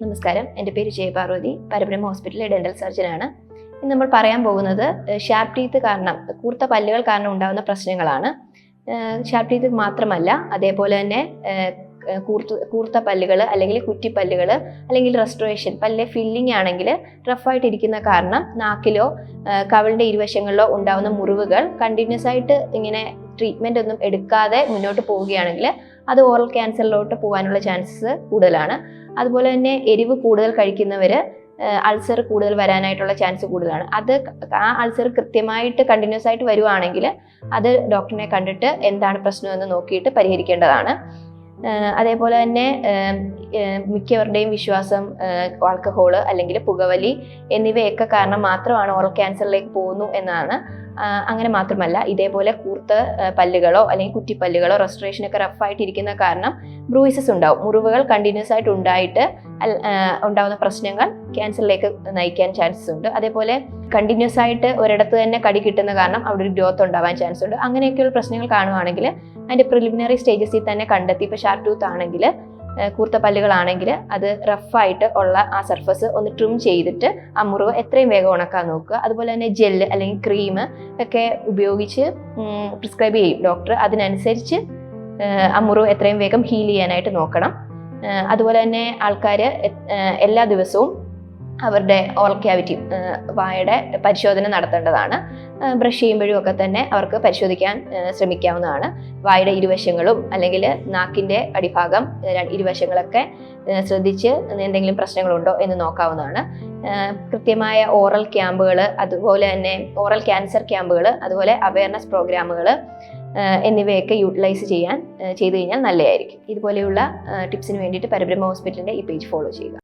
നമസ്കാരം, എൻ്റെ പേര് ജയപാർവതി, പരബ്രഹ്മ ഹോസ്പിറ്റലിലെ ഡെന്റൽ സർജനാണ്. ഇന്ന് നമ്മൾ പറയാൻ പോകുന്നത് ഷാർപ്പ് ടീത്ത് കാരണം, കൂർത്ത പല്ലുകൾ കാരണം ഉണ്ടാകുന്ന പ്രശ്നങ്ങളാണ്. ഷാർപ്പ് ടീത്ത് മാത്രമല്ല, അതേപോലെ തന്നെ കൂർത്ത പല്ലുകൾ അല്ലെങ്കിൽ കുറ്റിപ്പല്ലുകൾ അല്ലെങ്കിൽ റെസ്റ്റോറേഷൻ, പല്ലിലെ ഫില്ലിംഗ് ആണെങ്കിൽ റഫായിട്ടിരിക്കുന്ന കാരണം നാക്കിലോ കവിളിൻ്റെ ഇരുവശങ്ങളിലോ ഉണ്ടാകുന്ന മുറിവുകൾ കണ്ടിന്യൂസ് ആയിട്ട് ഇങ്ങനെ ട്രീറ്റ്മെൻ്റ് ഒന്നും എടുക്കാതെ മുന്നോട്ട് പോവുകയാണെങ്കിൽ അത് ഓറൽ ക്യാൻസറിലോട്ട് പോകാനുള്ള ചാൻസസ് കൂടുതലാണ്. അതുപോലെ തന്നെ എരിവ് കൂടുതൽ കഴിക്കുന്നവർ അൾസർ കൂടുതൽ വരാനായിട്ടുള്ള ചാൻസ് കൂടുതലാണ്. ആ അൾസർ കൃത്യമായിട്ട് കണ്ടിന്യൂസ് ആയിട്ട് വരുവാണെങ്കിൽ അത് ഡോക്ടറിനെ കണ്ടിട്ട് എന്താണ് പ്രശ്നമെന്ന് നോക്കിയിട്ട് പരിഹരിക്കേണ്ടതാണ്. അതേപോലെ തന്നെ മിക്കവരുടെയും വിശ്വാസം ആൽക്കഹോള് അല്ലെങ്കിൽ പുകവലി എന്നിവയൊക്കെ കാരണം മാത്രമാണ് ഓറൽ ക്യാൻസറിലേക്ക് പോകുന്നു എന്നാണ്. അങ്ങനെ മാത്രമല്ല, ഇതേപോലെ കൂർത്ത പല്ലുകളോ അല്ലെങ്കിൽ കുറ്റിപ്പല്ലുകളോ റെസ്റ്റോറേഷനൊക്കെ റഫായിട്ടിരിക്കുന്ന കാരണം ബ്രൂയിസസ് ഉണ്ടാവും. മുറിവുകൾ കണ്ടിന്യൂസ് ആയിട്ട് ഉണ്ടാവുന്ന പ്രശ്നങ്ങൾ ക്യാൻസറിലേക്ക് നയിക്കാൻ ചാൻസസ് ഉണ്ട്. അതേപോലെ കണ്ടിന്യൂസ് ആയിട്ട് ഒരിടത്ത് തന്നെ കടി കിട്ടുന്ന കാരണം അവിടെ ഒരു ഗ്രോത്ത് ഉണ്ടാവാൻ ചാൻസ് ഉണ്ട്. അങ്ങനെയൊക്കെയുള്ള പ്രശ്നങ്ങൾ കാണുവാണെങ്കിൽ അതിൻ്റെ പ്രിലിമിനറി സ്റ്റേജസിൽ തന്നെ കണ്ടെത്തി, ഇപ്പോൾ ഷാർപ്പ് ടൂത്ത് ആണെങ്കിൽ, കൂർത്ത പല്ലുകളാണെങ്കിൽ അത് റഫായിട്ട് ഉള്ള ആ സർഫസ് ഒന്ന് ട്രിം ചെയ്തിട്ട് ആ മുറിവ് എത്രയും വേഗം ഉണക്കാൻ നോക്കുക. അതുപോലെ തന്നെ ജെല്ല് അല്ലെങ്കിൽ ക്രീം ഒക്കെ ഉപയോഗിച്ച് പ്രിസ്ക്രൈബ് ചെയ്യും ഡോക്ടർ. അതിനനുസരിച്ച് ആ മുറിവ് എത്രയും വേഗം ഹീൽ ചെയ്യാനായിട്ട് നോക്കണം. അതുപോലെ തന്നെ ആൾക്കാർ എല്ലാ ദിവസവും അവരുടെ ഓറൽ ക്യാവിറ്റി, വായയുടെ പരിശോധന നടത്തേണ്ടതാണ്. ബ്രഷ് ചെയ്യുമ്പോഴും ഒക്കെ തന്നെ അവർക്ക് പരിശോധിക്കാൻ ശ്രമിക്കാവുന്നതാണ്. വായുടെ ഇരുവശങ്ങളും അല്ലെങ്കിൽ നാക്കിൻ്റെ അടിഭാഗം ഇരുവശങ്ങളൊക്കെ ശ്രദ്ധിച്ച് എന്തെങ്കിലും പ്രശ്നങ്ങളുണ്ടോ എന്ന് നോക്കാവുന്നതാണ്. കൃത്യമായ ഓറൽ ക്യാമ്പുകൾ, അതുപോലെ തന്നെ ഓറൽ ക്യാൻസർ ക്യാമ്പുകൾ, അതുപോലെ അവയർനെസ് പ്രോഗ്രാമുകൾ എന്നിവയൊക്കെ യൂട്ടിലൈസ് ചെയ്തു കഴിഞ്ഞാൽ നല്ലതായിരിക്കും. ഇതുപോലെയുള്ള ടിപ്സിന് വേണ്ടിയിട്ട് പരബ്രഹ്മ ഹോസ്പിറ്റലിൻ്റെ ഈ പേജ് ഫോളോ ചെയ്യുക.